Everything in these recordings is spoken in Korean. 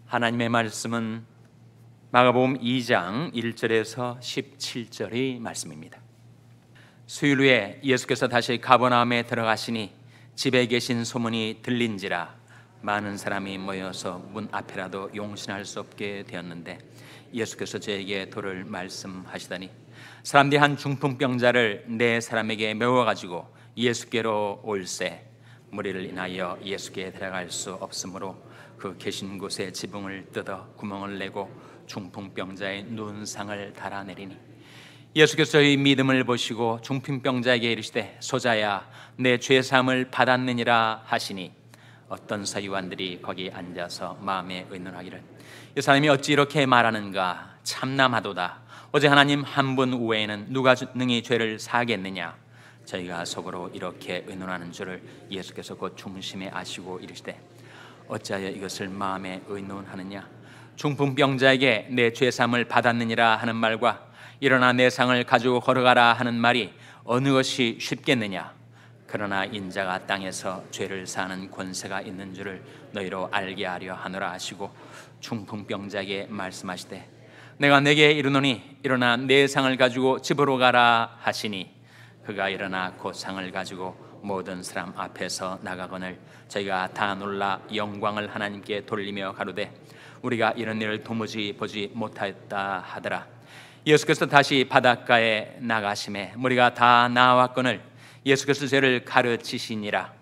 하나님의 말씀은 마가복음 2장 1절에서 17절의 말씀입니다. 수요일 후에 예수께서 다시 가버나움에 들어가시니 집에 계신 소문이 들린지라 많은 사람이 모여서 문 앞에라도 용신할 수 없게 되었는데 예수께서 저에게 도를 말씀하시다니 사람들이 한 중풍병자를 네 사람에게 메워가지고 예수께로 올세 무리를 인하여 예수께 데려갈 수 없으므로 그 계신 곳에 지붕을 뜯어 구멍을 내고 중풍병자의 눈상을 달아내리니 예수께서 저희 믿음을 보시고 중풍병자에게 이르시되 소자야 내 죄사함을 받았느니라 하시니 어떤 서기관들이 거기 앉아서 마음에 의논하기를 이 사람이 어찌 이렇게 말하는가 참남하도다. 어제 하나님 한 분 외에는 누가 능히 죄를 사하겠느냐. 저희가 속으로 이렇게 의논하는 줄을 예수께서 곧 중심에 아시고 이르시되 어찌하여 이것을 마음에 의논하느냐. 중풍병자에게 내 죄사함을 받았느니라 하는 말과 일어나 내 상을 가지고 걸어가라 하는 말이 어느 것이 쉽겠느냐. 그러나 인자가 땅에서 죄를 사하는 권세가 있는 줄을 너희로 알게 하려 하노라 하시고 중풍병자에게 말씀하시되 내가 내게 이르노니 일어나 내 상을 가지고 집으로 가라 하시니 그가 일어나 곧 상을 가지고 모든 사람 앞에서 나가거늘 저희가 다 놀라 영광을 하나님께 돌리며 가로되 우리가 이런 일을 도무지 보지 못하였다 하더라. 예수께서 다시 바닷가에 나가심에 무리가 다 나왔거늘 예수께서 저를 가르치시니라.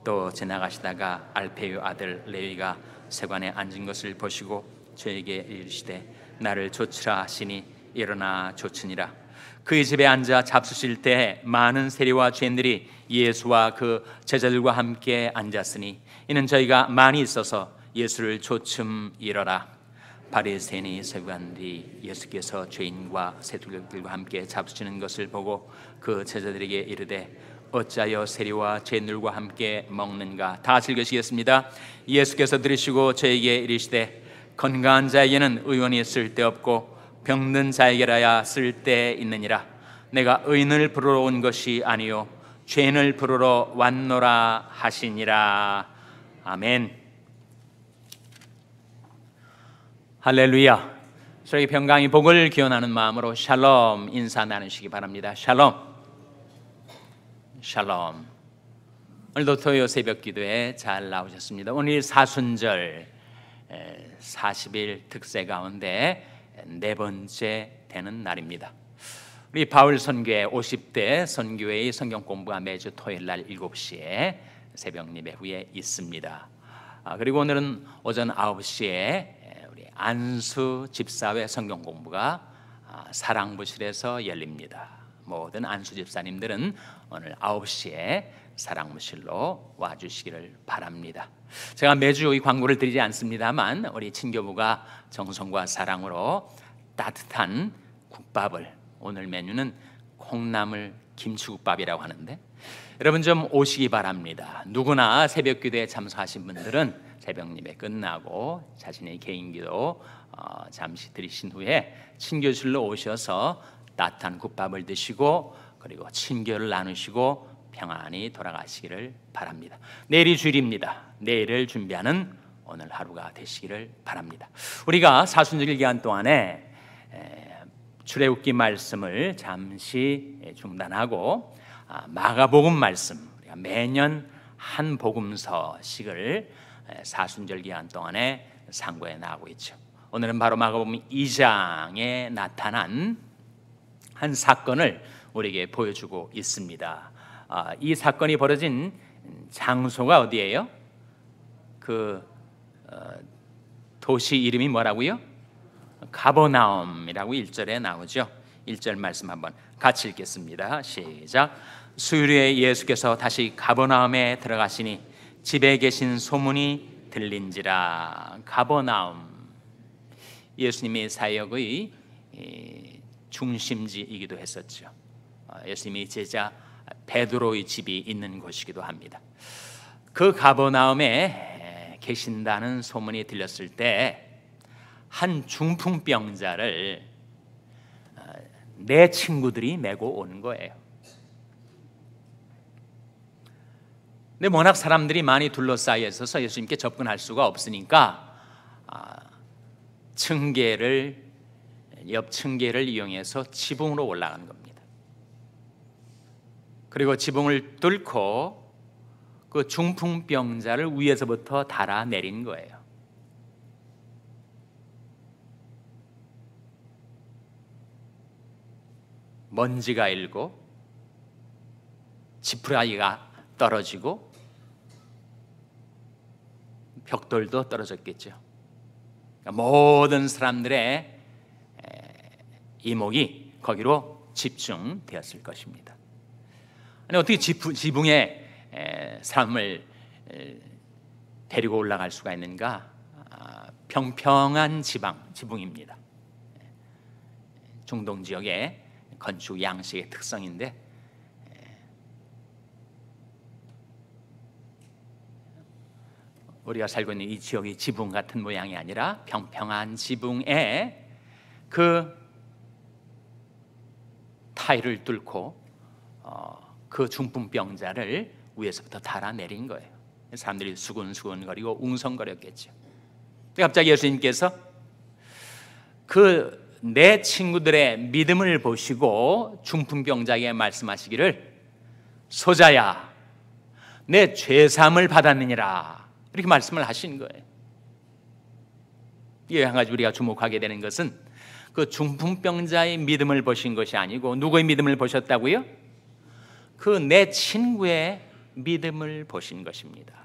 또 지나가시다가 알페의 아들 레위가 세관에 앉은 것을 보시고 저에게 이르시되 나를 좇으라 하시니 일어나 좇으니라. 그의 집에 앉아 잡수실 때 많은 세리와 죄인들이 예수와 그 제자들과 함께 앉았으니 이는 저희가 많이 있어서 예수를 좇음이러라. 바리새인의 서기관들이 예수께서 죄인과 세리들과 함께 잡수시는 것을 보고 그 제자들에게 이르되 어찌하여 세리와 죄인들과 함께 먹는가. 다 같이 읽으시겠습니다. 예수께서 들으시고 저에게 이르시되 건강한 자에게는 의원이 쓸데없고 병든 자에게라야 쓸데있느니라. 내가 의인을 부르러 온 것이 아니요 죄인을 부르러 왔노라 하시니라. 아멘. 할렐루야. 저희 평강이 복을 기원하는 마음으로 샬롬 인사 나누시기 바랍니다. 샬롬. 샬롬. 오늘도 토요 새벽 기도에 잘 나오셨습니다. 오늘 사순절 40일 특세 가운데 네 번째 되는 날입니다. 우리 바울 선교회 50대 선교회의 성경 공부가 매주 토요일 날 7시에 새벽 예배 후에 있습니다. 그리고 오늘은 오전 9시에 우리 안수 집사회 성경 공부가 사랑부실에서 열립니다. 모든 안수 집사님들은 오늘 9시에 사랑부실로 와주시기를 바랍니다. 제가 매주 이 광고를 드리지 않습니다만 우리 친교부가 정성과 사랑으로 따뜻한 국밥을, 오늘 메뉴는 콩나물 김치국밥이라고 하는데 여러분 좀 오시기 바랍니다. 누구나 새벽 기도에 참석하신 분들은 새벽 예배 끝나고 자신의 개인 기도 잠시 드리신 후에 친교실로 오셔서 따뜻한 국밥을 드시고 그리고 친교를 나누시고 평안히 돌아가시기를 바랍니다. 내일이 주일입니다. 내일을 준비하는 오늘 하루가 되시기를 바랍니다. 우리가 사순절 기간 동안에 출애굽기 말씀을 잠시 중단하고 마가복음 말씀, 우리가 매년 한 복음서씩을 사순절 기간 동안에 상고해 나가고 있죠. 오늘은 바로 마가복음 2장에 나타난 한 사건을 우리에게 보여주고 있습니다. 이 사건이 벌어진 장소가 어디예요? 도시 이름이 뭐라고요? 가버나움이라고 1절에 나오죠. 1절 말씀 한번 같이 읽겠습니다. 시작. 수요일에 예수께서 다시 가버나움에 들어가시니 집에 계신 소문이 들린지라. 가버나움, 예수님의 사역의 중심지이기도 했었죠. 예수님의 제자 베드로의 집이 있는 곳이기도 합니다. 그 가버나움에 계신다는 소문이 들렸을 때 한 중풍병자를 네 친구들이 메고 오는 거예요. 근데 워낙 사람들이 많이 둘러싸여 있어서 예수님께 접근할 수가 없으니까 층계를 옆 층계를 이용해서 지붕으로 올라가는 겁니다. 그리고 지붕을 뚫고 그 중풍병자를 위에서부터 달아내린 거예요. 먼지가 일고 지푸라기가 떨어지고 벽돌도 떨어졌겠죠. 그러니까 모든 사람들의 이목이 거기로 집중되었을 것입니다. 아니, 어떻게 지붕에 사람을 데리고 올라갈 수가 있는가? 평평한 지붕입니다. 중동 지역의 건축 양식의 특성인데, 우리가 살고 있는 이 지역이 지붕 같은 모양이 아니라 평평한 지붕에 그 타일을 뚫고 그 중풍병자를 위에서부터 달아내린 거예요. 사람들이 수근수근거리고 웅성거렸겠죠. 갑자기 예수님께서 그 내 친구들의 믿음을 보시고 중풍병자에게 말씀하시기를, 소자야, 내 죄사함을 받았느니라, 이렇게 말씀을 하신 거예요. 이에 한 가지 우리가 주목하게 되는 것은 그 중풍병자의 믿음을 보신 것이 아니고 누구의 믿음을 보셨다고요? 그 내 친구의 믿음을 보신 것입니다.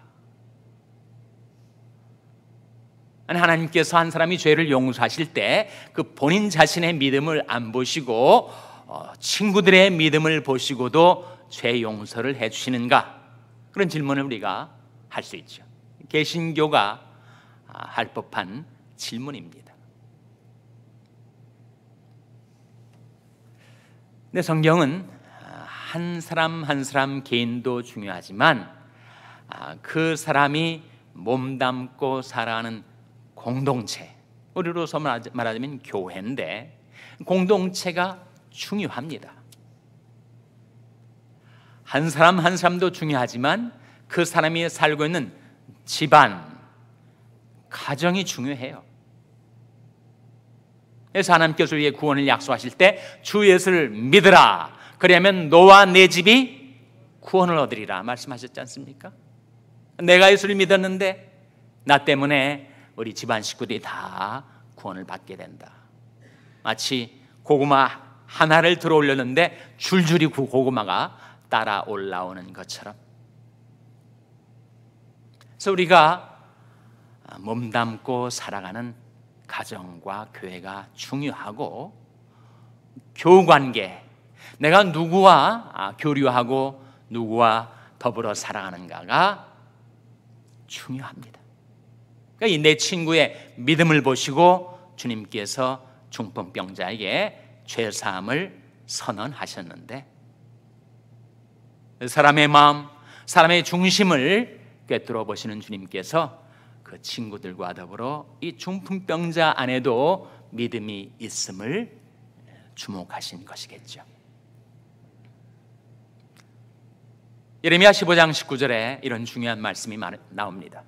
하나님께서 한 사람이 죄를 용서하실 때 그 본인 자신의 믿음을 안 보시고 친구들의 믿음을 보시고도 죄 용서를 해주시는가? 그런 질문을 우리가 할 수 있죠. 개신교가 할 법한 질문입니다. 근데 성경은 한 사람 한 사람 개인도 중요하지만 그 사람이 몸담고 살아가는 공동체, 우리로서 말하자면 교회인데, 공동체가 중요합니다. 한 사람 한 사람도 중요하지만 그 사람이 살고 있는 집안, 가정이 중요해요. 그래서 하나님께서 우리의 구원을 약속하실 때 주 예수를 믿으라, 그리하면 너와 내 집이 구원을 얻으리라 말씀하셨지 않습니까? 내가 예수를 믿었는데 나 때문에 우리 집안 식구들이 다 구원을 받게 된다. 마치 고구마 하나를 들어 올렸는데 줄줄이 그 고구마가 따라 올라오는 것처럼, 그래서 우리가 몸담고 살아가는 가정과 교회가 중요하고, 교우관계, 내가 누구와 교류하고 누구와 더불어 살아가는가가 중요합니다. 그러니까 이 내 친구의 믿음을 보시고 주님께서 중풍병자에게 죄사함을 선언하셨는데, 사람의 마음, 사람의 중심을 꿰뚫어 보시는 주님께서 그 친구들과 더불어 이 중풍병자 안에도 믿음이 있음을 주목하신 것이겠죠. 예레미야 15장 19절에 이런 중요한 말씀이 나옵니다.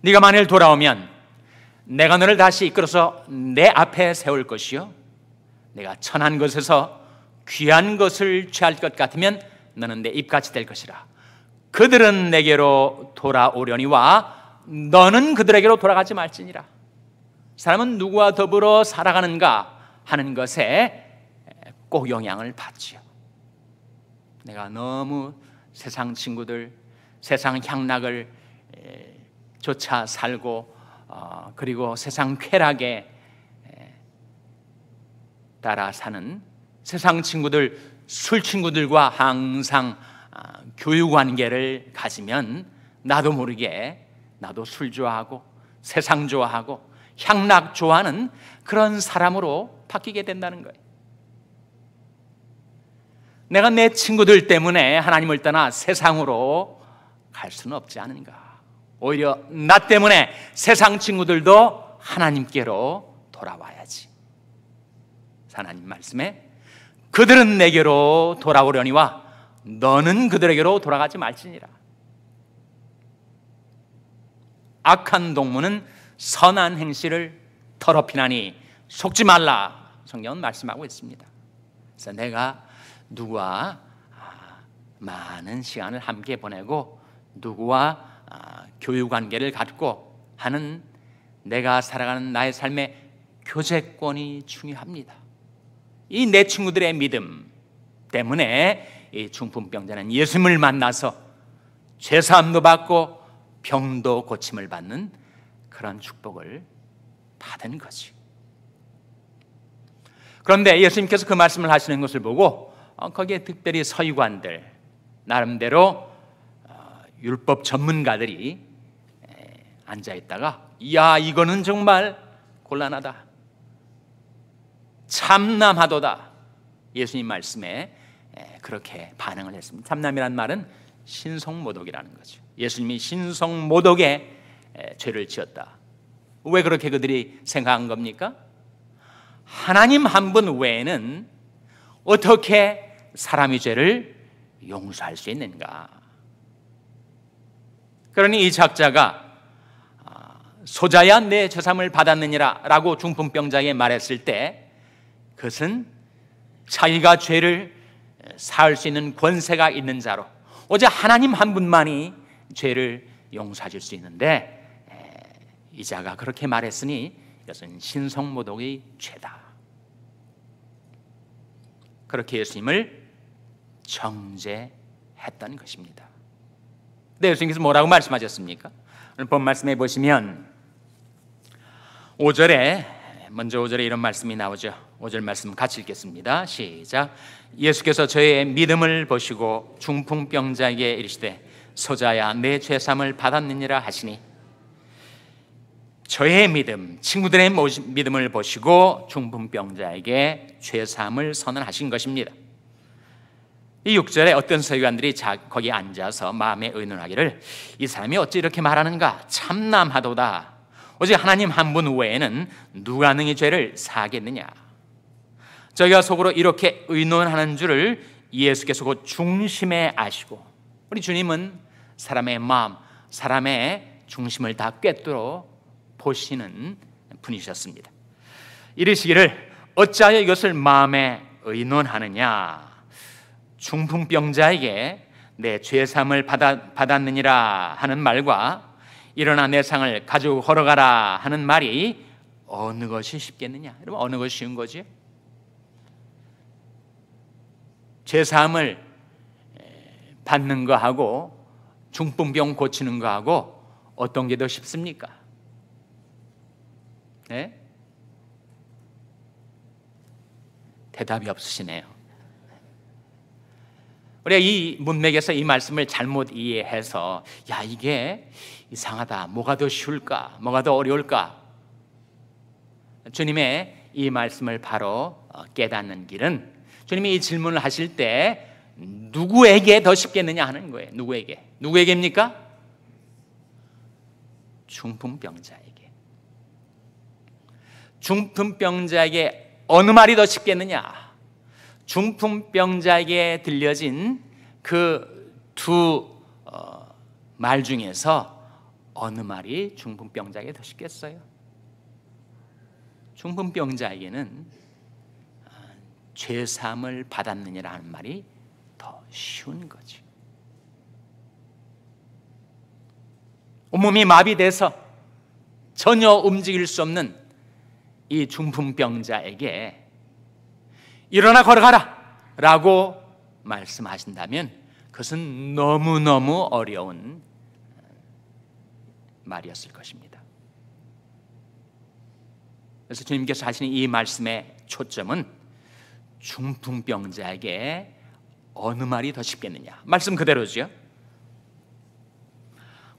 네가 만일 돌아오면 내가 너를 다시 이끌어서 내 앞에 세울 것이요, 내가 천한 것에서 귀한 것을 취할 것 같으면 너는 내 입같이 될 것이라. 그들은 내게로 돌아오려니와 너는 그들에게로 돌아가지 말지니라. 사람은 누구와 더불어 살아가는가 하는 것에 꼭 영향을 받지요. 내가 너무 세상 친구들, 세상 향락을 쫓아 살고 그리고 세상 쾌락에 따라 사는 세상 친구들, 술 친구들과 항상 교육관계를 가지면 나도 모르게 나도 술 좋아하고 세상 좋아하고 향락 좋아하는 그런 사람으로 바뀌게 된다는 거예요. 내가 내 친구들 때문에 하나님을 떠나 세상으로 갈 수는 없지 않은가. 오히려 나 때문에 세상 친구들도 하나님께로 돌아와야지. 하나님 말씀에 그들은 내게로 돌아오려니와 너는 그들에게로 돌아가지 말지니라. 악한 동무는 선한 행실을 더럽히나니 속지 말라. 성경은 말씀하고 있습니다. 그래서 내가 누구와 많은 시간을 함께 보내고 누구와 교육 관계를 갖고 하는 내가 살아가는 나의 삶의 교제권이 중요합니다. 이 내 친구들의 믿음 때문에 이 중풍병자는 예수님을 만나서 죄사함도 받고 병도 고침을 받는 그런 축복을 받은 거지. 그런데 예수님께서 그 말씀을 하시는 것을 보고 거기에 특별히 서기관들, 나름대로 율법 전문가들이 앉아있다가 야, 이거는 정말 곤란하다, 참남하도다, 예수님 말씀에 그렇게 반응을 했습니다. 참남이란 말은 신성모독이라는 거죠. 예수님이 신성모독에 죄를 지었다. 왜 그렇게 그들이 생각한 겁니까? 하나님 한 분 외에는 어떻게 사람의 죄를 용서할 수 있는가? 그러니 이 작자가 소자야 내 죄사함을 받았느니라 라고 중풍병자에게 말했을 때 그것은 자기가 죄를 사할 수 있는 권세가 있는 자로 오직 하나님 한 분만이 죄를 용서해 줄 수 있는데 이 자가 그렇게 말했으니 이것은 신성모독의 죄다. 그렇게 예수님을 정죄했던 것입니다. 근데 예수님께서 뭐라고 말씀하셨습니까? 오늘 본 말씀에 보시면 5절에 먼저 5절에 이런 말씀이 나오죠. 5절 말씀 같이 읽겠습니다. 시작. 예수께서 저의 믿음을 보시고 중풍병자에게 이르시되 소자야 내 죄사함을 받았느니라 하시니 저의 믿음, 친구들의 믿음을 보시고 중풍병자에게 죄사함을 선언하신 것입니다. 이 6절에 어떤 서기관들이 거기 앉아서 마음에 의논하기를 이 사람이 어찌 이렇게 말하는가? 참남하도다. 오직 하나님 한 분 외에는 누가 능히 죄를 사하겠느냐? 저희가 속으로 이렇게 의논하는 줄을 예수께서 곧 중심에 아시고, 우리 주님은 사람의 마음, 사람의 중심을 다 꿰뚫어 보시는 분이셨습니다. 이르시기를 어찌하여 이것을 마음에 의논하느냐? 중풍병자에게 내 죄사함을 받았느니라 하는 말과 일어나 내 상을 가지고 걸어가라 하는 말이 어느 것이 쉽겠느냐? 여러분, 어느 것이 쉬운 거지? 죄사함을 받는 거하고 중풍병 고치는 거하고 어떤 게 더 쉽습니까? 네? 대답이 없으시네요. 우리가 이 문맥에서 이 말씀을 잘못 이해해서 야, 이게 이상하다, 뭐가 더 쉬울까, 뭐가 더 어려울까? 주님의 이 말씀을 바로 깨닫는 길은 주님이 이 질문을 하실 때 누구에게 더 쉽겠느냐 하는 거예요. 누구에게입니까? 중풍병자에게. 중풍병자에게 어느 말이 더 쉽겠느냐? 중풍병자에게 들려진 그 두 말 중에서 어느 말이 중풍병자에게 더 쉽겠어요? 중풍병자에게는 죄사함을 받았느냐라는 말이 더 쉬운 거지. 온몸이 마비돼서 전혀 움직일 수 없는 이 중풍병자에게 일어나 걸어가라 라고 말씀하신다면 그것은 너무너무 어려운 말이었을 것입니다. 그래서 주님께서 하시는 이 말씀의 초점은 중풍병자에게 어느 말이 더 쉽겠느냐, 말씀 그대로죠.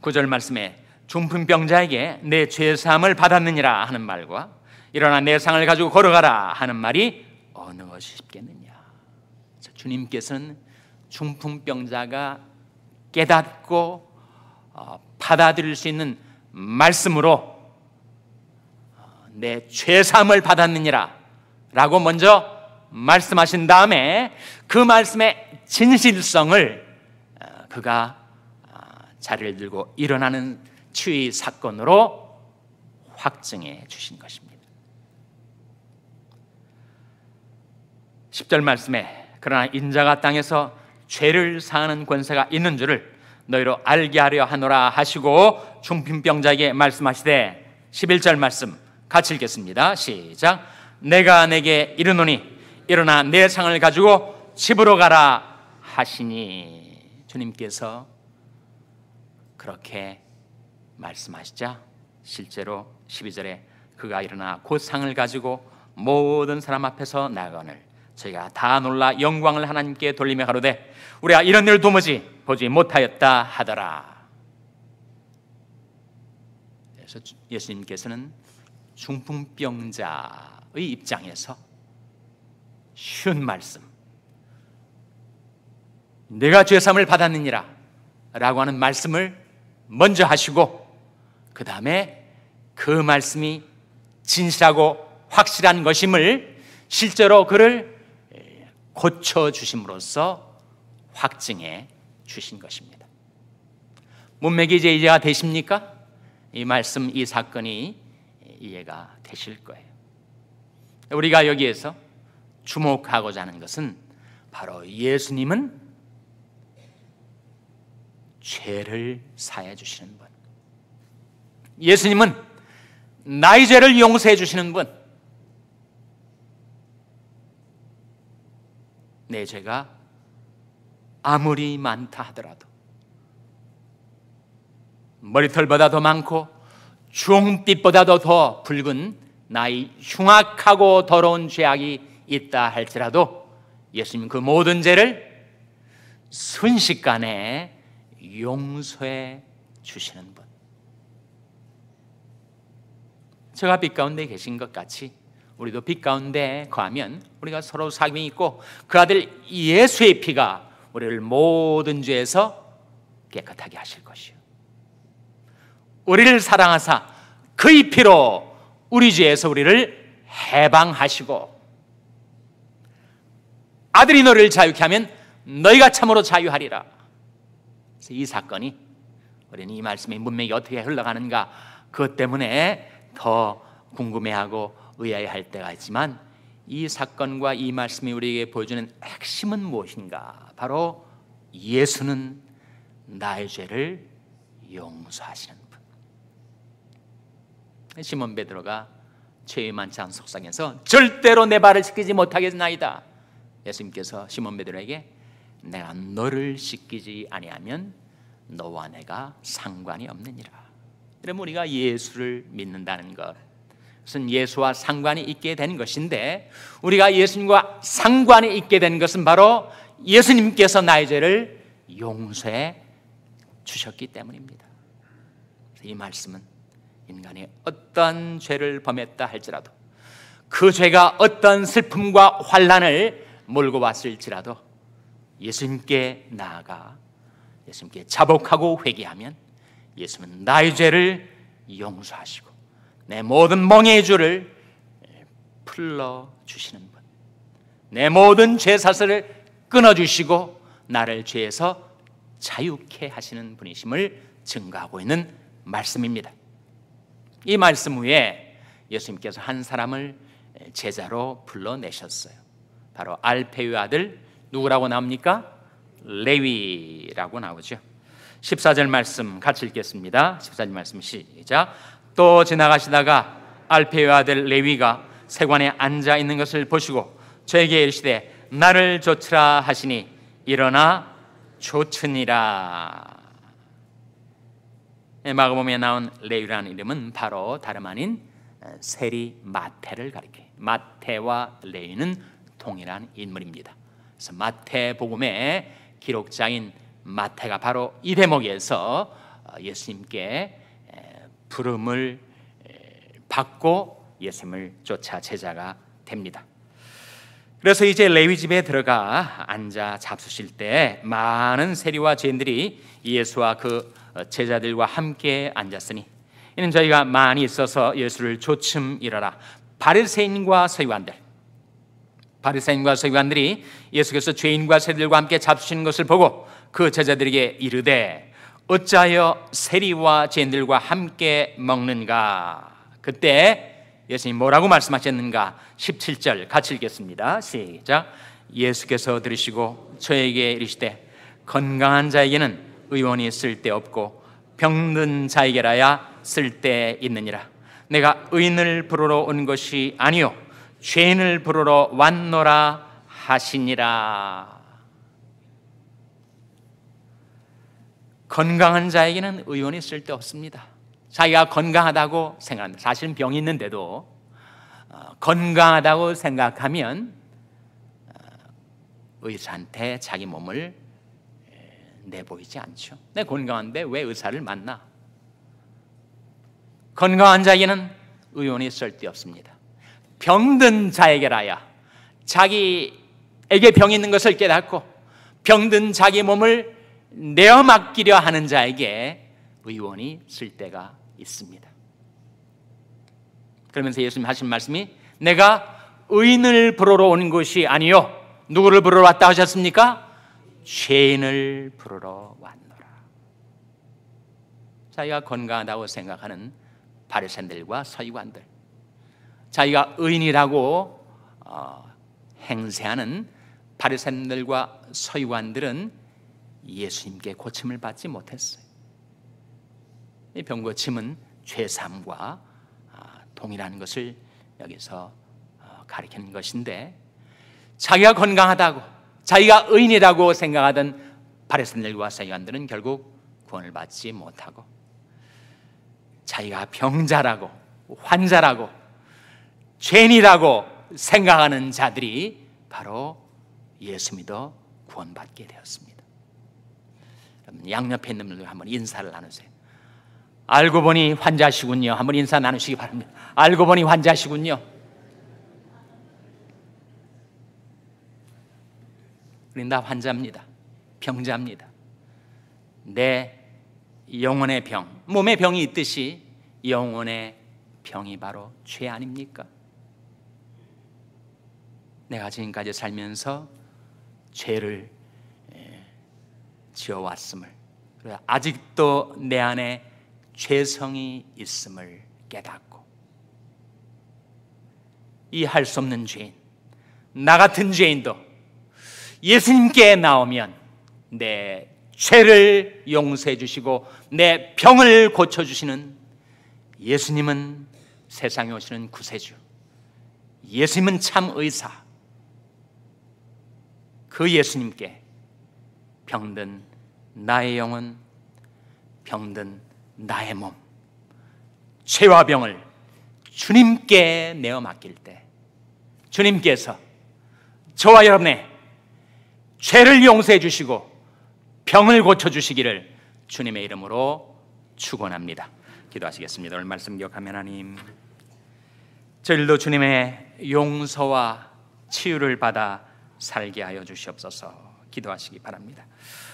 9절 말씀에 중풍병자에게 내 죄사함을 받았느니라 하는 말과 일어나 내 상을 가지고 걸어가라 하는 말이 어느 것이 쉽겠느냐. 주님께서는 중풍병자가 깨닫고 받아들일 수 있는 말씀으로 내 죄사함을 받았느니라 라고 먼저 말씀하신 다음에 그 말씀의 진실성을 그가 자리를 들고 일어나는 치유의 사건으로 확증해 주신 것입니다. 10절 말씀에 그러나 인자가 땅에서 죄를 사하는 권세가 있는 줄을 너희로 알게 하려 하노라 하시고 중풍병자에게 말씀하시되 11절 말씀 같이 읽겠습니다. 시작. 내가 내게 이르노니 일어나 내 상을 가지고 집으로 가라 하시니. 주님께서 그렇게 말씀하시자 실제로 12절에 그가 일어나 곧 상을 가지고 모든 사람 앞에서 나가거늘 저희가 다 놀라 영광을 하나님께 돌리며 가로되 우리가 이런 일을 도무지 보지 못하였다 하더라. 그래서 예수님께서는 중풍병자의 입장에서 쉬운 말씀, 내가 죄사함을 받았느니라 라고 하는 말씀을 먼저 하시고 그 다음에 그 말씀이 진실하고 확실한 것임을 실제로 그를 고쳐주심으로써 확증해 주신 것입니다. 문맥이 이해가 되십니까? 이 말씀, 이 사건이 이해가 되실 거예요. 우리가 여기에서 주목하고자 하는 것은 바로 예수님은 죄를 사해 주시는 분, 예수님은 나의 죄를 용서해 주시는 분, 내 죄가 아무리 많다 하더라도 머리털보다 더 많고 주홍빛보다도 더 붉은 나의 흉악하고 더러운 죄악이 있다 할지라도 예수님 그 모든 죄를 순식간에 용서해 주시는 분. 제가 빛 가운데 계신 것 같이 우리도 빛 가운데 거하면 우리가 서로 사귐이 있고 그 아들 예수의 피가 우리를 모든 죄에서 깨끗하게 하실 것이요 우리를 사랑하사 그의 피로 우리 죄에서 우리를 해방하시고 아들이 너를 자유케 하면 너희가 참으로 자유하리라. 그래서 이 사건이 우리는 이 말씀의 문맥이 어떻게 흘러가는가 그것 때문에 더 궁금해하고 의아해할 때가 있지만 이 사건과 이 말씀이 우리에게 보여주는 핵심은 무엇인가? 바로 예수는 나의 죄를 용서하시는 분. 시몬 베드로가 죄의 많지 속상해서 절대로 내 발을 씻기지 못하겠나이다. 예수님께서 시몬 베드로에게 내가 너를 씻기지 아니하면 너와 내가 상관이 없느니라. 그러면 우리가 예수를 믿는다는 것, 그것은 예수와 상관이 있게 된 것인데 우리가 예수님과 상관이 있게 된 것은 바로 예수님께서 나의 죄를 용서해 주셨기 때문입니다. 이 말씀은 인간이 어떤 죄를 범했다 할지라도 그 죄가 어떤 슬픔과 환난을 몰고 왔을지라도 예수님께 나아가 예수님께 자복하고 회개하면 예수님은 나의 죄를 용서하시고 내 모든 멍에의 줄을 풀어주시는 분, 내 모든 죄사슬을 끊어주시고 나를 죄에서 자유케 하시는 분이심을 증거하고 있는 말씀입니다. 이 말씀 후에 예수님께서 한 사람을 제자로 불러내셨어요. 바로 알페의 아들 누구라고 나옵니까? 레위라고 나오죠. 14절 말씀 같이 읽겠습니다. 14절 말씀 시작. 또 지나가시다가 알페의 아들 레위가 세관에 앉아 있는 것을 보시고 저에게 이르시되 나를 좇으라 하시니 일어나 좇으니라. 마가복음에 나온 레위라는 이름은 바로 다름 아닌 세리 마태를 가리켜요. 마태와 레위는 동일한 인물입니다. 그래서 마태복음의 기록자인 마태가 바로 이 대목에서 예수님께 부름을 받고 예수님을 쫓아 제자가 됩니다. 그래서 이제 레위 집에 들어가 앉아 잡수실 때 많은 세리와 죄인들이 예수와 그 제자들과 함께 앉았으니 이는 저희가 많이 있어서 예수를 조침이러라. 바리새인과 서기관들이 예수께서 죄인과 세리들과 함께 잡수시는 것을 보고 그 제자들에게 이르되 어찌하여 세리와 죄인들과 함께 먹는가? 그때 예수님 뭐라고 말씀하셨는가? 17절 같이 읽겠습니다. 시작. 예수께서 들으시고 저에게 이르시되 건강한 자에게는 의원이 쓸데없고 병든 자에게라야 쓸데있느니라. 내가 의인을 부르러 온 것이 아니요 죄인을 부르러 왔노라 하시니라. 건강한 자에게는 의원이 쓸데없습니다. 자기가 건강하다고 생각합니다. 사실은 병이 있는데도 건강하다고 생각하면 의사한테 자기 몸을 내보이지 않죠. 내 건강한데 왜 의사를 만나? 건강한 자에게는 의원이 쓸데없습니다. 병든 자에게라야 자기에게 병이 있는 것을 깨닫고 병든 자기 몸을 내어 맡기려 하는 자에게 의원이 쓸데가 있습니다. 그러면서 예수님 하신 말씀이 내가 의인을 부르러 온 것이 아니요 누구를 부르러 왔다 하셨습니까? 죄인을 부르러 왔노라. 자기가 건강하다고 생각하는 바리새인들과 서기관들, 자기가 의인이라고 행세하는 바리새인들과 서기관들은 예수님께 고침을 받지 못했어요. 이 병고침은 죄사함과 동일한 것을 여기서 가리키는 것인데, 자기가 건강하다고 자기가 의인이라고 생각하던 바리새인들과 서기관들은 결국 구원을 받지 못하고 자기가 병자라고 환자라고 죄인이라고 생각하는 자들이 바로 예수 믿어 구원받게 되었습니다. 양옆에 있는 분들 한번 인사를 나누세요. 알고 보니 환자시군요. 한번 인사 나누시기 바랍니다. 알고 보니 환자시군요. 우리 다 환자입니다. 병자입니다. 내 영혼의 병, 몸의 병이 있듯이 영혼의 병이 바로 죄 아닙니까? 내가 지금까지 살면서 죄를 지어왔음을, 그리고 아직도 내 안에 죄성이 있음을 깨닫고 이 할 수 없는 죄인, 나 같은 죄인도 예수님께 나오면 내 죄를 용서해 주시고 내 병을 고쳐주시는 예수님은 세상에 오시는 구세주, 예수님은 참 의사, 그 예수님께 병든 나의 영혼, 병든 나의 몸, 죄와 병을 주님께 내어 맡길 때 주님께서 저와 여러분의 죄를 용서해 주시고 병을 고쳐주시기를 주님의 이름으로 축원합니다. 기도하시겠습니다. 오늘 말씀 기억하면 하나님, 저희들도 주님의 용서와 치유를 받아 살게 하여 주시옵소서. 기도하시기 바랍니다.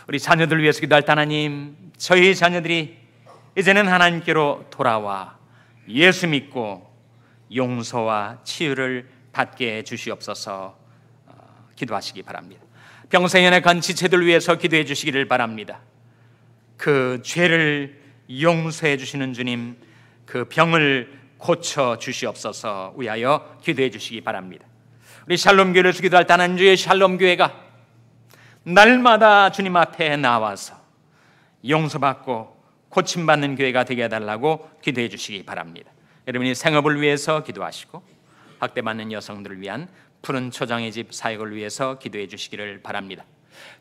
우리 자녀들을 위해서 기도할 때 하나님, 저희 자녀들이 이제는 하나님께로 돌아와 예수 믿고 용서와 치유를 받게 해 주시옵소서. 기도하시기 바랍니다. 병생연의 간 지체들 위해서 기도해 주시기를 바랍니다. 그 죄를 용서해 주시는 주님, 그 병을 고쳐 주시옵소서 위하여 기도해 주시기 바랍니다. 우리 샬롬교회에서 기도할 때 하나님, 주의 샬롬교회가 날마다 주님 앞에 나와서 용서받고 고침받는 교회가 되게 해달라고 기도해 주시기 바랍니다. 여러분이 생업을 위해서 기도하시고 학대받는 여성들을 위한 푸른 초장의 집 사역을 위해서 기도해 주시기를 바랍니다.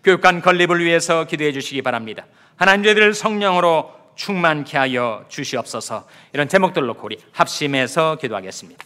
교육관 건립을 위해서 기도해 주시기 바랍니다. 하나님, 저희들을 성령으로 충만케 하여 주시옵소서. 이런 제목들로 우리 합심해서 기도하겠습니다.